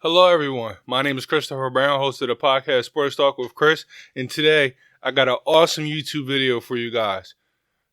Hello, everyone. My name is Christopher Brown, host of the podcast Sports Talk with Chris, and today I got an awesome YouTube video for you guys.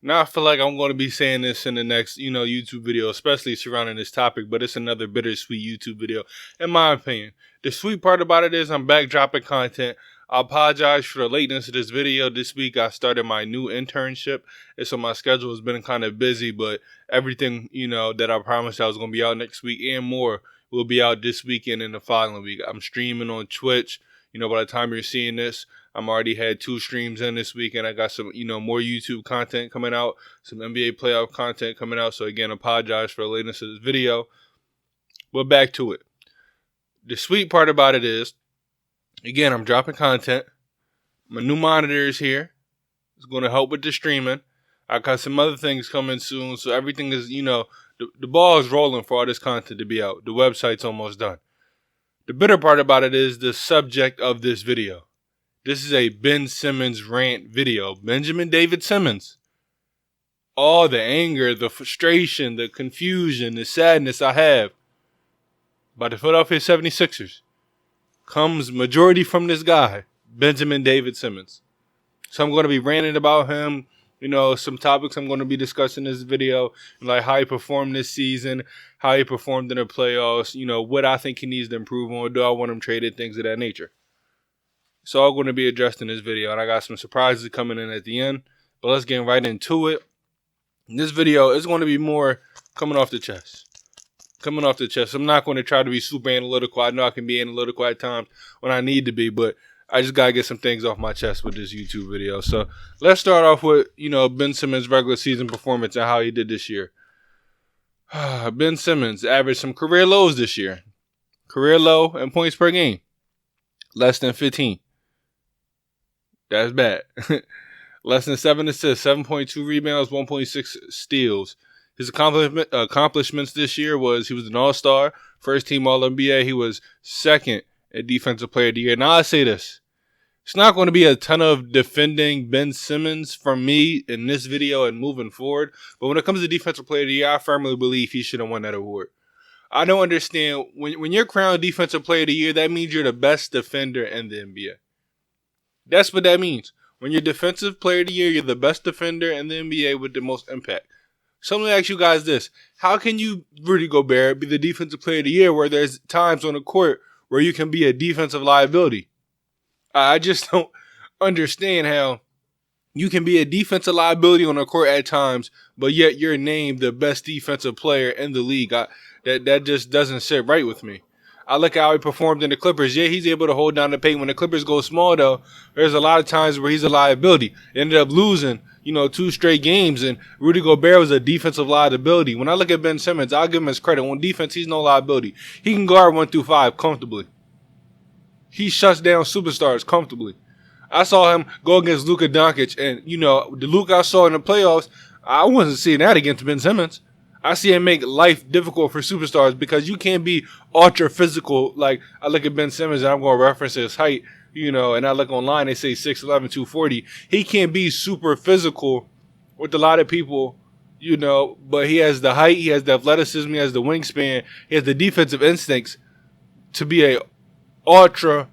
Now, I feel like I'm going to be saying this in the next, YouTube video, especially surrounding this topic, but it's another bittersweet YouTube video, in my opinion. The sweet part about it is I'm back dropping content. I apologize for the lateness of this video. This week, I started my new internship, and so my schedule has been kind of busy, but everything, that I promised I was going to be out next week and more will be out this weekend and the following week. I'm streaming on Twitch. By the time you're seeing this, I'm already had 2 streams in this week, and I got some, more YouTube content coming out, some NBA playoff content coming out. So again, apologize for the lateness of this video. But back to it. The sweet part about it is, again, I'm dropping content. My new monitor is here. It's going to help with the streaming. I got some other things coming soon, so everything is, the ball is rolling for all this content to be out. The website's almost done. The bitter part about it is the subject of this video. This is a Ben Simmons rant video. Benjamin David Simmons. All the anger, the frustration, the confusion, the sadness I have about the Philadelphia 76ers comes majority from this guy, Benjamin David Simmons. So I'm going to be ranting about him. Some topics I'm going to be discussing in this video, like how he performed this season, how he performed in the playoffs, what I think he needs to improve on, do I want him traded, things of that nature. It's all going to be addressed in this video, and I got some surprises coming in at the end, but let's get right into it. This video is going to be more coming off the chest. I'm not going to try to be super analytical. I know I can be analytical at times when I need to be, but I just got to get some things off my chest with this YouTube video. So let's start off with, Ben Simmons' regular season performance and how he did this year. Ben Simmons averaged some career lows this year. Career low in points per game. Less than 15. That's bad. Less than 7 assists, 7.2 rebounds, 1.6 steals. His accomplishments this year was he was an all-star, first-team All-NBA. He was second at Defensive Player of the Year. Now I say this. It's not going to be a ton of defending Ben Simmons from me in this video and moving forward. But when it comes to Defensive Player of the Year, I firmly believe he should have won that award. I don't understand. When you're crowned Defensive Player of the Year, that means you're the best defender in the NBA. That's what that means. When you're Defensive Player of the Year, you're the best defender in the NBA with the most impact. So let me ask you guys this. How can you, Rudy Gobert, be the Defensive Player of the Year where there's times on the court where you can be a defensive liability? I just don't understand how you can be a defensive liability on the court at times, but yet you're named the best defensive player in the league. That just doesn't sit right with me. I look at how he performed in the Clippers. Yeah, he's able to hold down the paint. When the Clippers go small, though, there's a lot of times where he's a liability. Ended up losing, 2 straight games, and Rudy Gobert was a defensive liability. When I look at Ben Simmons, I'll give him his credit. On defense, he's no liability. He can guard 1 through 5 comfortably. He shuts down superstars comfortably. I saw him go against Luka Doncic, and, the Luka I saw in the playoffs, I wasn't seeing that against Ben Simmons. I see him make life difficult for superstars because you can't be ultra physical. Like, I look at Ben Simmons, and I'm going to reference his height, and I look online, they say 6'11", 240. He can't be super physical with a lot of people, but he has the height, he has the athleticism, he has the wingspan, he has the defensive instincts to be a ultra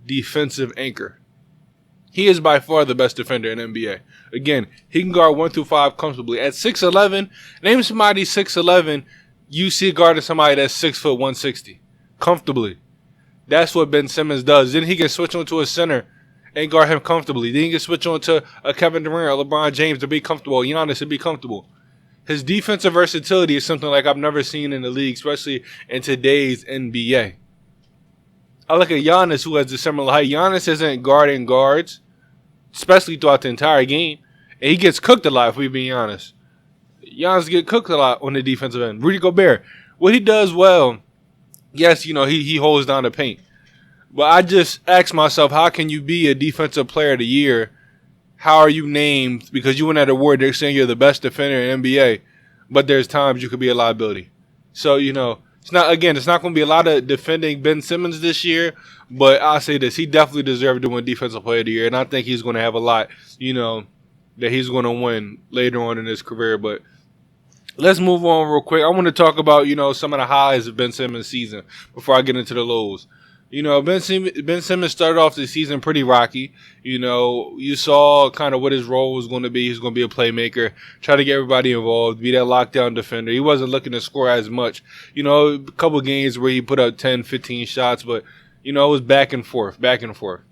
defensive anchor. He is by far the best defender in the NBA. Again, he can guard 1 through 5 comfortably. At 6'11", name somebody 6'11", you see guarding somebody that's 6 foot 160 comfortably. That's what Ben Simmons does. Then he can switch onto a center and guard him comfortably. Then he can switch onto a Kevin Durant or LeBron James to be comfortable. Giannis to be comfortable. His defensive versatility is something like I've never seen in the league, especially in today's NBA. I look at Giannis, who has a similar height. Giannis isn't guarding guards, especially throughout the entire game. And he gets cooked a lot, if we be honest. Giannis get cooked a lot on the defensive end. Rudy Gobert, what he does well, yes, he holds down the paint. But I just ask myself, how can you be a Defensive Player of the Year? How are you named? Because you win that award, they're saying you're the best defender in the NBA. But there's times you could be a liability. So, it's not going to be a lot of defending Ben Simmons this year. But I'll say this, he definitely deserved to win Defensive Player of the Year. And I think he's going to have a lot, that he's going to win later on in his career. But let's move on real quick. I want to talk about, some of the highs of Ben Simmons' season before I get into the lows. Ben Simmons started off the season pretty rocky. You saw kind of what his role was going to be. He's going to be a playmaker, try to get everybody involved, be that lockdown defender. He wasn't looking to score as much. A couple of games where he put up 10, 15 shots, but, it was back and forth, back and forth.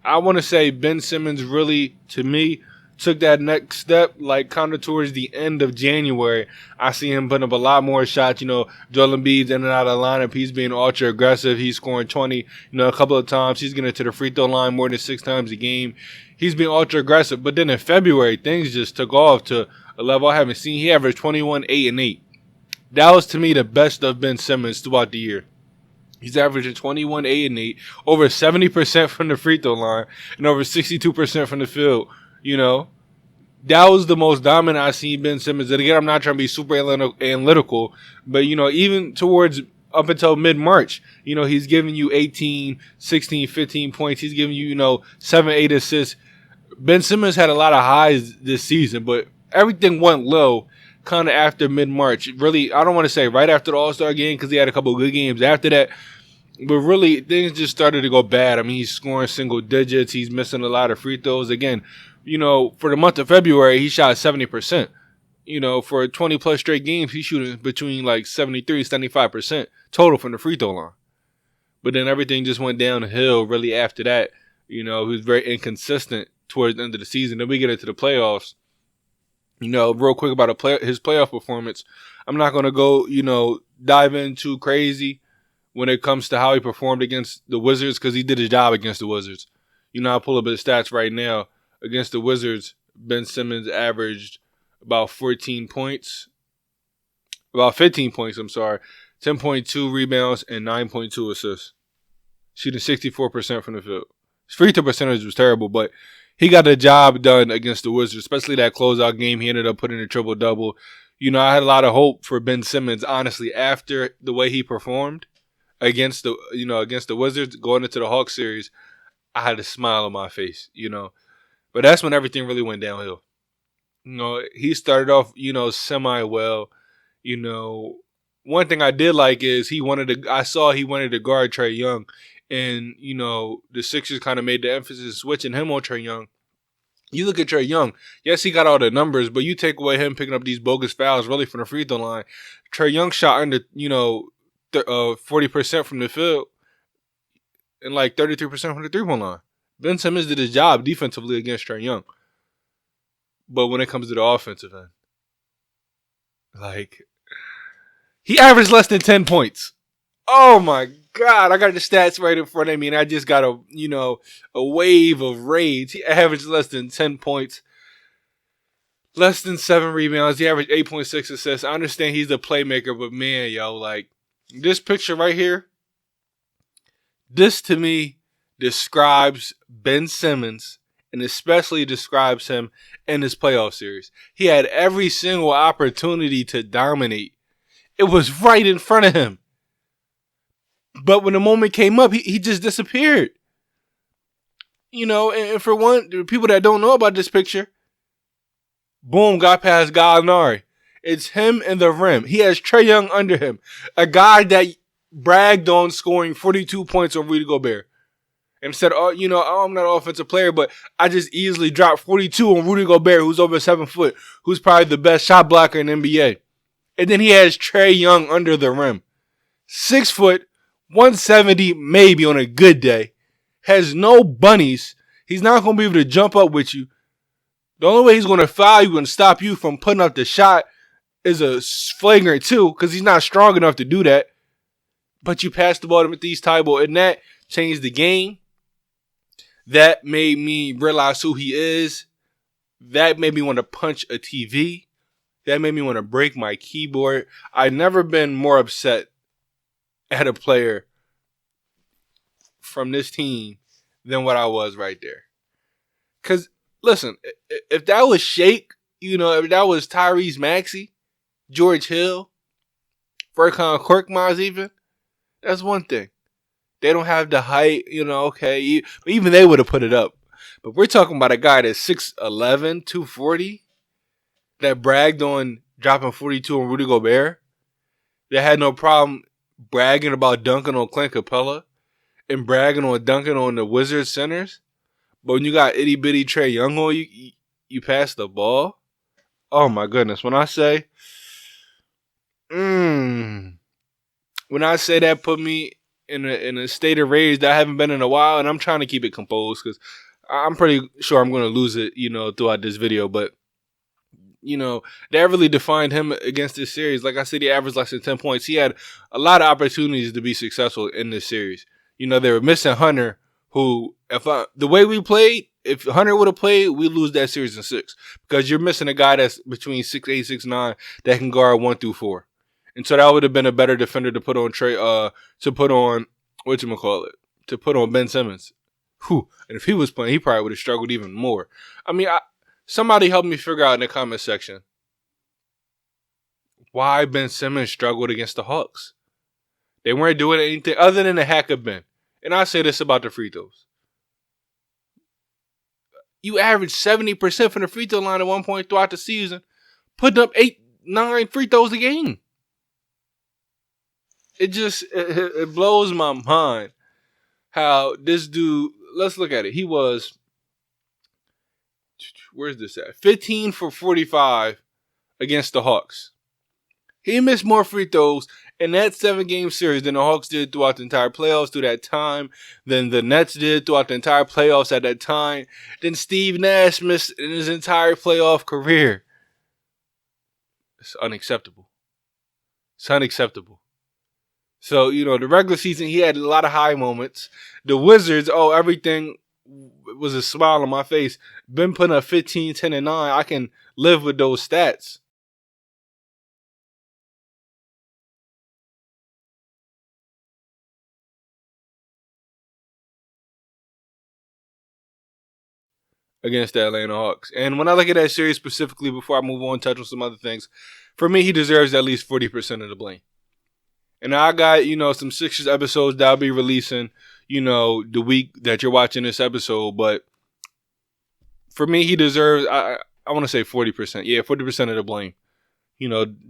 I want to say Ben Simmons really, to me, took that next step, like kind of towards the end of January. I see him putting up a lot more shots. Joel Embiid's in and out of the lineup. He's being ultra aggressive. He's scoring 20, a couple of times. He's getting to the free throw line more than 6 times a game. He's being ultra aggressive. But then in February, things just took off to a level I haven't seen. He averaged 21, 8, and 8. That was, to me, the best of Ben Simmons throughout the year. He's averaging 21, 8, and 8, over 70% from the free throw line, and over 62% from the field. That was the most dominant I've seen Ben Simmons. And again, I'm not trying to be super analytical, but, even towards up until mid-March, he's giving you 18, 16, 15 points. He's giving you, 7, 8 assists. Ben Simmons had a lot of highs this season, but everything went low kind of after mid-March. Really, I don't want to say right after the All-Star game because he had a couple of good games after that. But really, things just started to go bad. I mean, he's scoring single digits. He's missing a lot of free throws. Again, for the month of February, he shot 70%. For 20-plus straight games, he's shooting between like 73 and 75% total from the free throw line. But then everything just went downhill really after that. He was very inconsistent towards the end of the season. Then we get into the playoffs. Real quick about his playoff performance. I'm not going to go, dive in too crazy when it comes to how he performed against the Wizards, because he did his job against the Wizards. I'll pull up his stats right now. Against the Wizards, Ben Simmons averaged about 15 points, 10.2 rebounds, and 9.2 assists. Shooting 64% from the field. His free throw percentage was terrible, but he got the job done against the Wizards, especially that closeout game. He ended up putting a triple-double. I had a lot of hope for Ben Simmons, honestly, after the way he performed against the Wizards going into the Hawks series. I had a smile on my face, But that's when everything really went downhill. He started off, semi-well. One thing I did like is he wanted to guard Trae Young. And, the Sixers kind of made the emphasis switching him on Trae Young. You look at Trae Young. Yes, he got all the numbers, but you take away him picking up these bogus fouls really from the free throw line. Trae Young shot under, 40% from the field and like 33% from the three-point line. Ben Simmons did his job defensively against Trae Young. But when it comes to the offensive end, he averaged less than 10 points. Oh my God, I got the stats right in front of me, and I just got a wave of rage. He averaged less than 10 points, less than 7 rebounds. He averaged 8.6 assists. I understand he's a playmaker, but man, this picture right here, this to me describes Ben Simmons, and especially describes him in this playoff series. He had every single opportunity to dominate. It was right in front of him. But when the moment came up, he just disappeared. And for one, the people that don't know about this picture, boom, got past Gallinari. It's him and the rim. He has Trae Young under him. A guy that bragged on scoring 42 points on Rudy Gobert. And said, I'm not an offensive player, but I just easily dropped 42 on Rudy Gobert, who's over 7 foot, who's probably the best shot blocker in the NBA. And then he has Trae Young under the rim. 6 foot, 170 maybe on a good day. Has no bunnies. He's not going to be able to jump up with you. The only way he's going to foul you and stop you from putting up the shot is a flagrant 2, because he's not strong enough to do that. But you pass the ball to Matisse Thybulle, and that changed the game. That made me realize who he is. That made me want to punch a TV. That made me want to break my keyboard. I've never been more upset at a player from this team than what I was right there. Because, listen, if that was Shake, if that was Tyrese Maxey, George Hill, Furkan Korkmaz even, that's one thing. They don't have the height, okay. But even they would have put it up. But we're talking about a guy that's 6'11", 240, that bragged on dropping 42 on Rudy Gobert. They had no problem bragging about dunking on Clint Capella and bragging on dunking on the Wizards centers. But when you got itty bitty Trae Young on you pass the ball. Oh my goodness! When I say that put me in a state of rage that I haven't been in a while, and I'm trying to keep it composed because I'm pretty sure I'm going to lose it, throughout this video. But that really defined him against this series. Like I said, he averaged less than 10 points. He had a lot of opportunities to be successful in this series. They were missing Hunter, who, the way we played, if Hunter would have played, we lose that series in 6 because you're missing a guy that's between 6'8", 6'9" that can guard 1 through 4. And so that would have been a better defender to put on to put on Ben Simmons. Whew. And if he was playing, he probably would have struggled even more. I mean, somebody help me figure out in the comment section why Ben Simmons struggled against the Hawks. They weren't doing anything other than the hack of Ben. And I say this about the free throws. You averaged 70% from the free throw line at one point throughout the season, putting up 8-9 free throws a game. It blows my mind how this dude, let's look at it. He was, where's this at? 15 for 45 against the Hawks. He missed more free throws in that 7-game series than the Hawks did throughout the entire playoffs through that time, than the Nets did throughout the entire playoffs at that time, than Steve Nash missed in his entire playoff career. It's unacceptable. It's unacceptable. So, the regular season, he had a lot of high moments. The Wizards, everything was a smile on my face. Been putting up 15, 10, and 9. I can live with those stats. Against the Atlanta Hawks. And when I look at that series specifically, before I move on, touch on some other things, for me, he deserves at least 40% of the blame. And I got, some Sixers episodes that I'll be releasing, the week that you're watching this episode. But for me, he deserves, I want to say 40%. Yeah, 40% of the blame.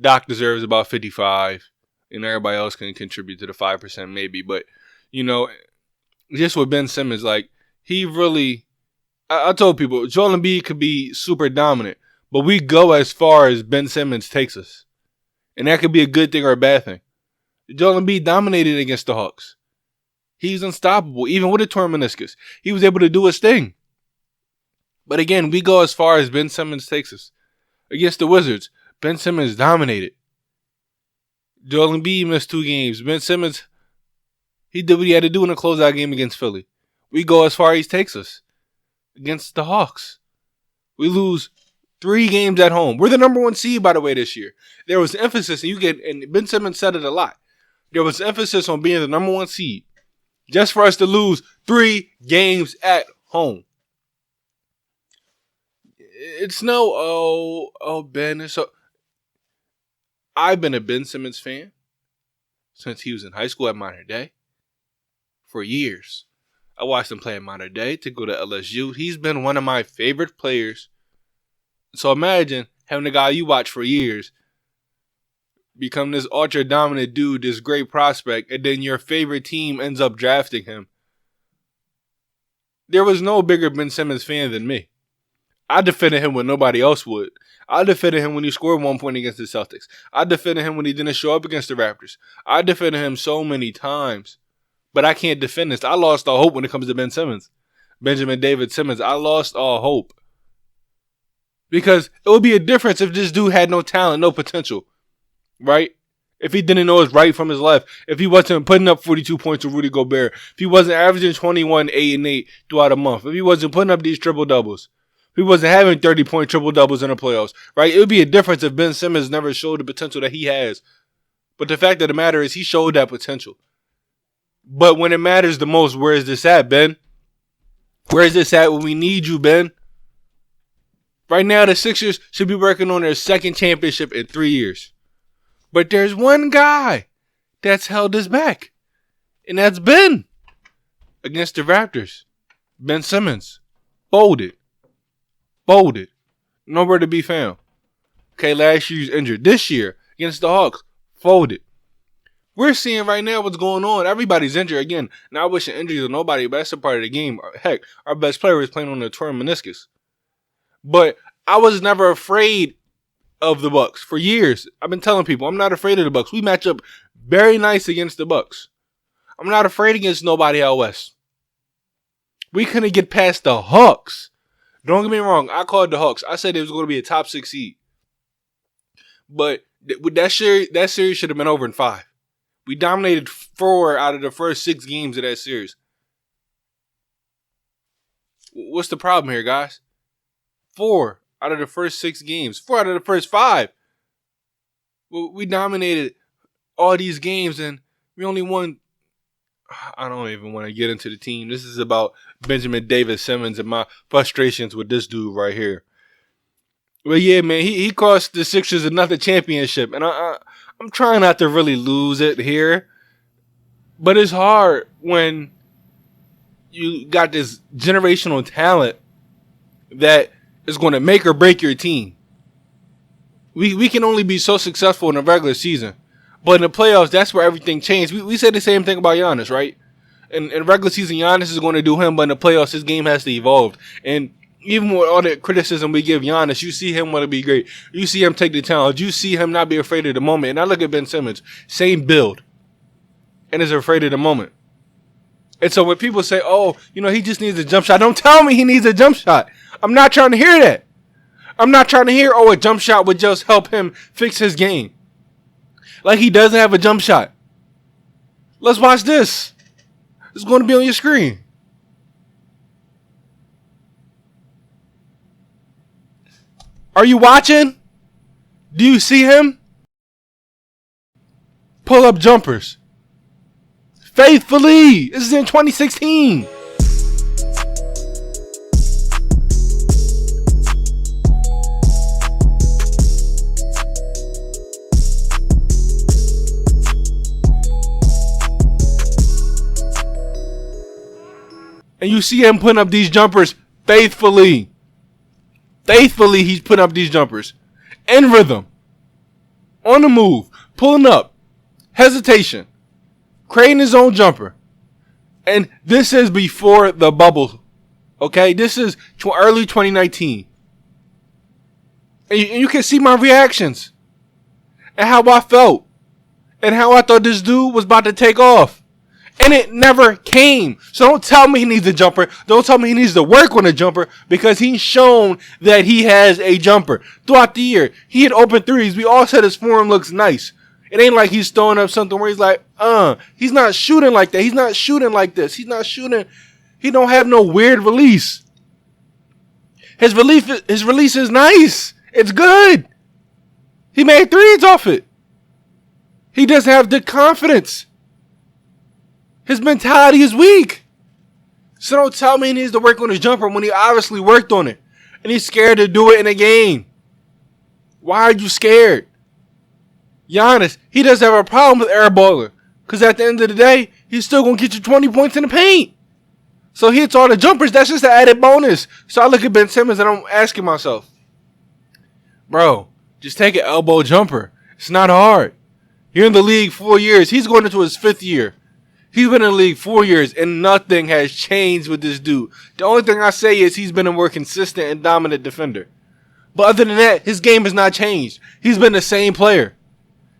Doc deserves about 55, and everybody else can contribute to the 5% maybe. But, just with Ben Simmons, like, he really, I told people, Joel Embiid could be super dominant, but we go as far as Ben Simmons takes us. And that could be a good thing or a bad thing. Joel Embiid dominated against the Hawks. He's unstoppable, even with a torn meniscus. He was able to do his thing. But again, we go as far as Ben Simmons takes us. Against the Wizards, Ben Simmons dominated. Joel Embiid missed 2 games. Ben Simmons, he did what he had to do in a closeout game against Philly. We go as far as he takes us. Against the Hawks, we lose 3 games at home. We're the number 1 seed, by the way, this year. There was emphasis, and Ben Simmons said it a lot. There was emphasis on being the number 1 seed, just for us to lose 3 games at home. It's no, Ben. So I've been a Ben Simmons fan since he was in high school at Minor Day for years. I watched him play at Minor Day to go to LSU. He's been one of my favorite players. So imagine having a guy you watch for years become this ultra-dominant dude, this great prospect, and then your favorite team ends up drafting him. There was no bigger Ben Simmons fan than me. I defended him when nobody else would. I defended him when he scored 1 point against the Celtics. I defended him when he didn't show up against the Raptors. I defended him so many times. But I can't defend this. I lost all hope when it comes to Ben Simmons. Benjamin David Simmons. I lost all hope. Because it would be a difference if this dude had no talent, no potential. Right? If he didn't know his right from his left. If he wasn't putting up 42 points with Rudy Gobert. If he wasn't averaging 21, 8, and 8 throughout a month. If he wasn't putting up these triple-doubles. If he wasn't having 30-point triple-doubles in the playoffs. Right? It would be a difference if Ben Simmons never showed the potential that he has. But the fact of the matter is he showed that potential. But when it matters the most, where is this at, Ben? Where is this at when we need you, Ben? Right now, the Sixers should be working on their 2nd championship in 3 years. But there's one guy that's held us back. And that's Ben. Against the Raptors. Ben Simmons. Bolded. Nowhere to be found. Okay, last year he was injured. This year, against the Hawks, folded. We're seeing right now what's going on. Everybody's injured again. Not wishing injuries on nobody, but that's a part of the game. Heck, our best player is playing on a torn meniscus. But I was never afraid of the Bucks for years. I've been telling people I'm not afraid of the Bucks. We match up very nice against the Bucks. I'm not afraid against nobody out west. We couldn't get past the Hawks. Don't get me wrong. I called the Hawks. I said it was going to be a top 6 seed. But that series should have been over in 5. We dominated 4 out of the first 6 games of that series. What's the problem here, guys? 4 out of the first 6 games. 4 out of the first 5. We dominated all these games and we only won. I don't even want to get into the team. This is about Benjamin David Simmons and my frustrations with this dude right here. But yeah, man, he cost the Sixers another championship. And I'm trying not to really lose it here. But it's hard when you got this generational talent that is going to make or break your team. We can only be so successful in the regular season. But in the playoffs, that's where everything changed. We said the same thing about Giannis, right? In regular season, Giannis is going to do him, but in the playoffs, his game has to evolve. And even with all the criticism we give Giannis, you see him want to be great. You see him take the challenge. You see him not be afraid of the moment. And I look at Ben Simmons, same build, and is afraid of the moment. And so when people say, oh, he just needs a jump shot, don't tell me he needs a jump shot. I'm not trying to hear that. I'm not trying to hear, a jump shot would just help him fix his game. Like he doesn't have a jump shot. Let's watch this. It's going to be on your screen. Are you watching? Do you see him? Pull up jumpers. Faithfully. This is in 2016. And you see him putting up these jumpers faithfully. Faithfully, he's putting up these jumpers. In rhythm. On the move. Pulling up. Hesitation. Creating his own jumper. And this is before the bubble. Okay? This is early 2019. And you can see my reactions. And how I felt. And how I thought this dude was about to take off. And it never came. So don't tell me he needs a jumper. Don't tell me he needs to work on a jumper because he's shown that he has a jumper. Throughout the year, he had open threes. We all said his form looks nice. It ain't like he's throwing up something where he's like, he's not shooting like that. He's not shooting like this. He's not shooting. He don't have no weird release. His release is nice. It's good. He made threes off it. He doesn't have the confidence. His mentality is weak. So don't tell me he needs to work on his jumper when he obviously worked on it. And he's scared to do it in a game. Why are you scared? Giannis, he doesn't have a problem with airballing. Because at the end of the day, he's still going to get you 20 points in the paint. So he hits all the jumpers. That's just an added bonus. So I look at Ben Simmons and I'm asking myself, bro, just take an elbow jumper. It's not hard. You're in the league 4 years. He's going into his 5th year. He's been in the league 4 years, and nothing has changed with this dude. The only thing I say is he's been a more consistent and dominant defender. But other than that, his game has not changed. He's been the same player.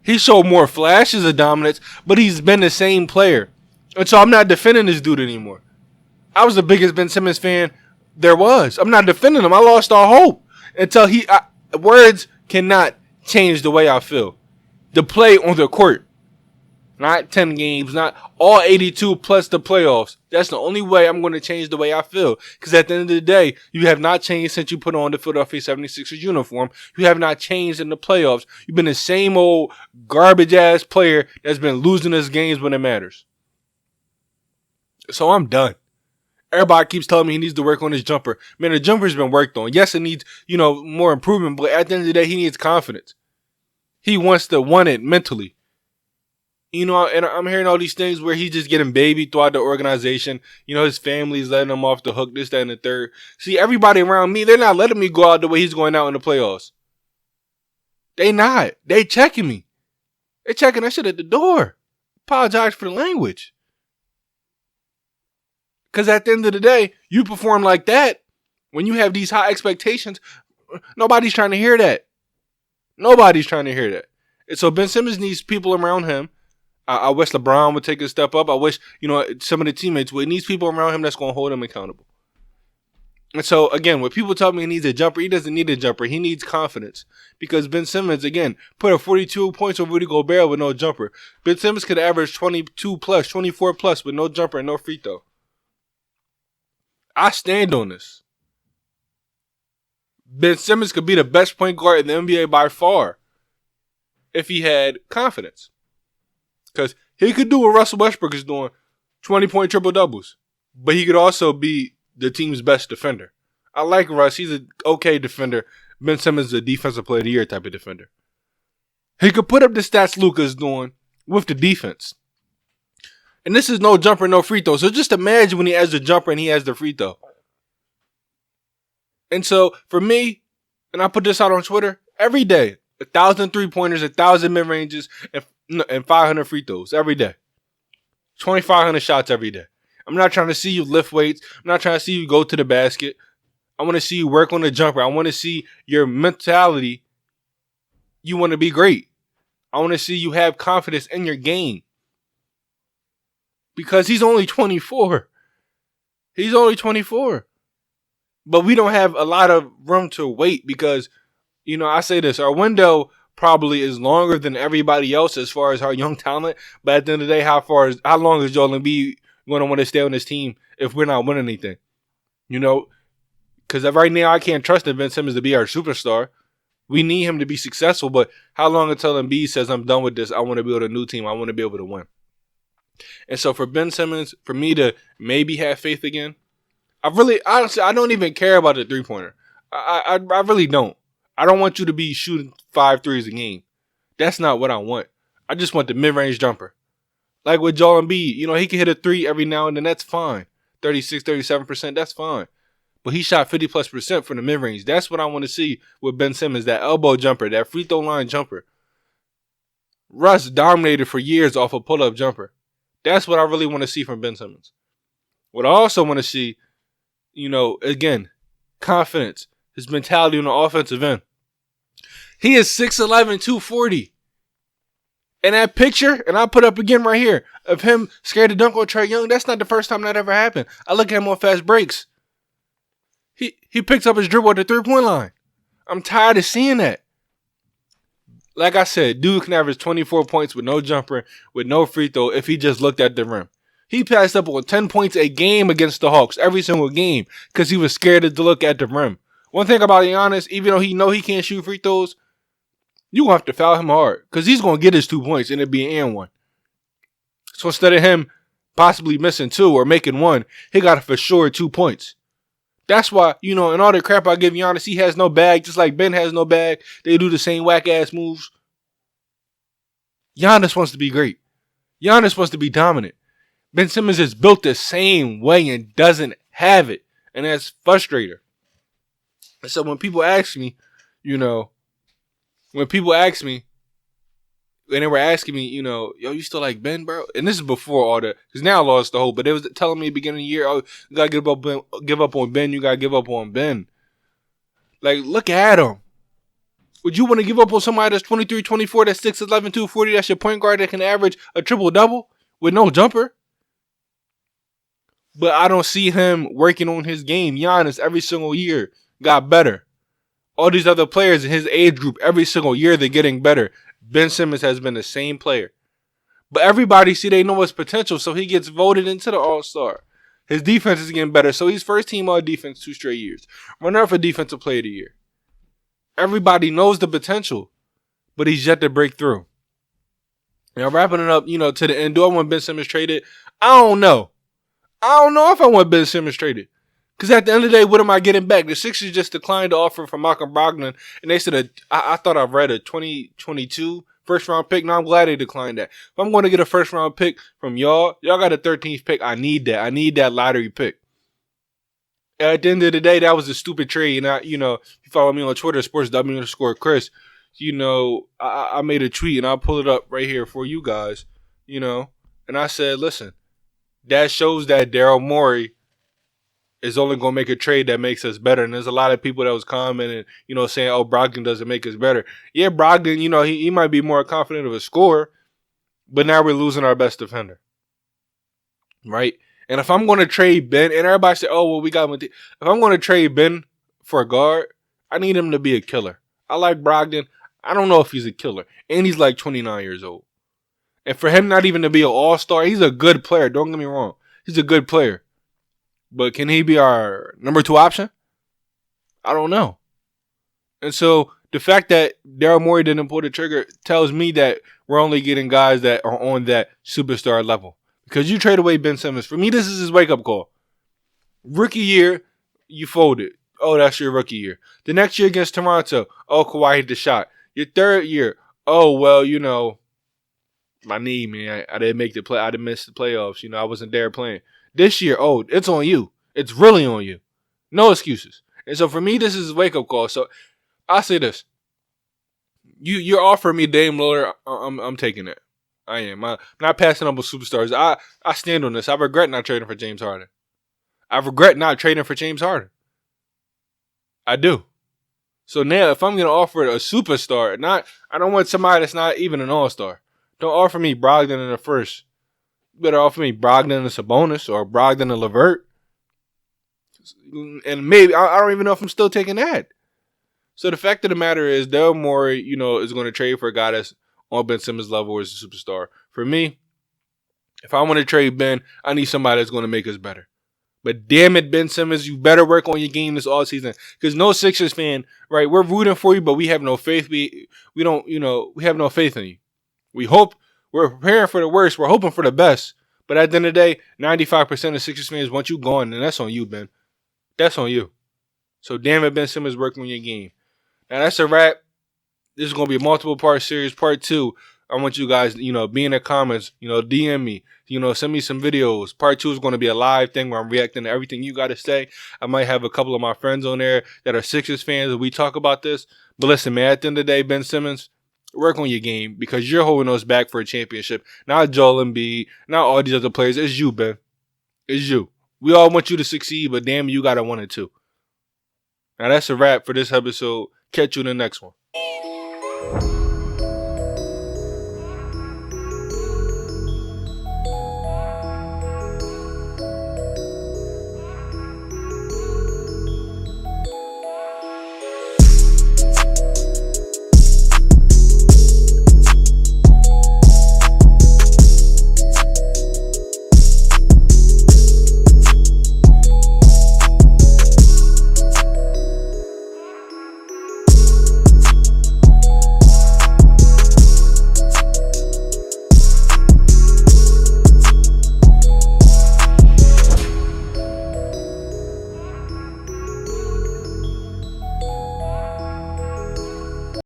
He showed more flashes of dominance, but he's been the same player. And so I'm not defending this dude anymore. I was the biggest Ben Simmons fan there was. I'm not defending him. I lost all hope until words cannot change the way I feel. The play on the court. Not 10 games, not all 82 plus the playoffs. That's the only way I'm going to change the way I feel. Because at the end of the day, you have not changed since you put on the Philadelphia 76ers uniform. You have not changed in the playoffs. You've been the same old garbage-ass player that's been losing his games when it matters. So I'm done. Everybody keeps telling me he needs to work on his jumper. Man, the jumper's been worked on. Yes, it needs, more improvement. But at the end of the day, he needs confidence. He wants to want it mentally. And I'm hearing all these things where he's just getting babied throughout the organization. His family's letting him off the hook, this, that, and the third. See, everybody around me, they're not letting me go out the way he's going out in the playoffs. They not. They checking me. They checking that shit at the door. Apologize for the language. Because at the end of the day, you perform like that, when you have these high expectations, nobody's trying to hear that. Nobody's trying to hear that. And so Ben Simmons needs people around him. I wish LeBron would take a step up. I wish, some of the teammates would. He needs people around him that's going to hold him accountable. And so, again, when people tell me he needs a jumper, he doesn't need a jumper. He needs confidence. Because Ben Simmons, again, put up 42 points over Rudy Gobert with no jumper. Ben Simmons could average 22 plus, 24 plus with no jumper and no free throw. I stand on this. Ben Simmons could be the best point guard in the NBA by far if he had confidence. Because he could do what Russell Westbrook is doing, 20-point triple-doubles. But he could also be the team's best defender. I like Russ. He's an okay defender. Ben Simmons is a defensive player of the year type of defender. He could put up the stats Luka's doing with the defense. And this is no jumper, no free throw. So just imagine when he has the jumper and he has the free throw. And so for me, and I put this out on Twitter, every day, 1,000 3-pointers, 1,000 mid-ranges, and 500 free throws every day. 2,500 shots every day. I'm not trying to see you lift weights. I'm not trying to see you go to the basket. I want to see you work on the jumper. I want to see your mentality. You want to be great. I want to see you have confidence in your game. Because he's only 24. He's only 24. But we don't have a lot of room to wait because, I say this, our window probably is longer than everybody else as far as our young talent. But at the end of the day, how long is Joel Embiid going to want to stay on this team if we're not winning anything? Because right now I can't trust Ben Simmons to be our superstar. We need him to be successful, but how long until Embiid says, I'm done with this, I want to build a new team, I want to be able to win. And so for Ben Simmons, for me to maybe have faith again, honestly, I don't even care about the three-pointer. I really don't. I don't want you to be shooting 5 threes a game. That's not what I want. I just want the mid-range jumper. Like with Joel Embiid, he can hit a 3 every now and then. That's fine. 36, 37%, that's fine. But he shot 50+% from the mid-range. That's what I want to see with Ben Simmons, that elbow jumper, that free throw line jumper. Russ dominated for years off a pull-up jumper. That's what I really want to see from Ben Simmons. What I also want to see, again, confidence, his mentality on the offensive end. He is 6'11", 240. And that picture, and I'll put up again right here, of him scared to dunk on Trae Young, that's not the first time that ever happened. I look at him on fast breaks. He picks up his dribble at the 3-point line. I'm tired of seeing that. Like I said, dude can average 24 points with no jumper, with no free throw if he just looked at the rim. He passed up on 10 points a game against the Hawks, every single game, because he was scared to look at the rim. One thing about Giannis, even though he can't shoot free throws, you're going to have to foul him hard, because he's going to get his 2 points and it'll be an and one. So instead of him possibly missing 2 or making 1, he got for sure 2 points. That's why, in all the crap I give Giannis, he has no bag, just like Ben has no bag. They do the same whack-ass moves. Giannis wants to be great. Giannis wants to be dominant. Ben Simmons is built the same way and doesn't have it. And that's frustrating. And so when people ask me, and they were asking me, yo, you still like Ben, bro? And this is before all that, because now I lost the hope. But they was telling me at the beginning of the year, oh, you got to give up on Ben. You got to give up on Ben. Like, look at him. Would you want to give up on somebody that's 23, 24, that's 6'11", 240, that's your point guard that can average a triple-double with no jumper? But I don't see him working on his game. Giannis, every single year, got better. All these other players in his age group, every single year, they're getting better. Ben Simmons has been the same player. But everybody they know his potential, so he gets voted into the All-Star. His defense is getting better, so he's first team all-defense 2 straight years. Runner-up for Defensive Player of the Year. Everybody knows the potential, but he's yet to break through. Now, wrapping it up, to the end, do I want Ben Simmons traded? I don't know. I don't know if I want Ben Simmons traded. Because at the end of the day, what am I getting back? The Sixers just declined the offer from Malcolm Brogdon, and they said, I thought I read a 2022 first-round pick. Now I'm glad they declined that. If I'm going to get a first-round pick from y'all got a 13th pick. I need that. I need that lottery pick. At the end of the day, that was a stupid trade. And if you follow me on Twitter, sports_Chris, I made a tweet, and I'll pull it up right here for you guys, and I said, listen, that shows that Daryl Morey is only going to make a trade that makes us better. And there's a lot of people that was commenting, saying, oh, Brogdon doesn't make us better. Yeah, Brogdon, he might be more confident of a scorer, but now we're losing our best defender. Right? And if I'm going to trade Ben, and everybody say, oh, well, we got him. If I'm going to trade Ben for a guard, I need him to be a killer. I like Brogdon. I don't know if he's a killer. And he's like 29 years old. And for him not even to be an all-star, he's a good player. Don't get me wrong. He's a good player. But can he be our number 2 option? I don't know. And so the fact that Daryl Morey didn't pull the trigger tells me that we're only getting guys that are on that superstar level. Because you trade away Ben Simmons. For me, this is his wake-up call. Rookie year, you folded. Oh, that's your rookie year. The next year against Toronto, oh, Kawhi hit the shot. Your third year, oh, well, my knee, man. I didn't make the play. I didn't miss the playoffs. I wasn't there playing. This year, oh, it's on you. It's really on you. No excuses. And so for me, this is a wake-up call. So I'll say this. You're offering me Dame Lillard, I'm taking it. I am. I'm not passing up on superstars. I stand on this. I regret not trading for James Harden. I regret not trading for James Harden. I do. So now, if I'm going to offer a superstar, I don't want somebody that's not even an all-star. Don't offer me Brogdon in the first. You better offer me Brogdon and Sabonis or Brogdon and LeVert. And maybe, I don't even know if I'm still taking that. So the fact of the matter is, Daryl Morey, is going to trade for a guy that's on Ben Simmons' level or is a superstar. For me, if I want to trade Ben, I need somebody that's going to make us better. But damn it, Ben Simmons, you better work on your game this offseason. Because no Sixers fan, right, we're rooting for you, but we have no faith. We have no faith in you. We're preparing for the worst. We're hoping for the best. But at the end of the day, 95% of Sixers fans want you gone, and that's on you, Ben. That's on you. So damn it, Ben Simmons, work on your game. Now that's a wrap. This is going to be a multiple-part series. Part 2, I want you guys, be in the comments, DM me, send me some videos. Part 2 is going to be a live thing where I'm reacting to everything you got to say. I might have a couple of my friends on there that are Sixers fans and we talk about this. But listen, man, at the end of the day, Ben Simmons, work on your game because you're holding us back for a championship. Not Joel Embiid, not all these other players. It's you, Ben. It's you. We all want you to succeed, but damn, you got to want it too. Now, that's a wrap for this episode. Catch you in the next one.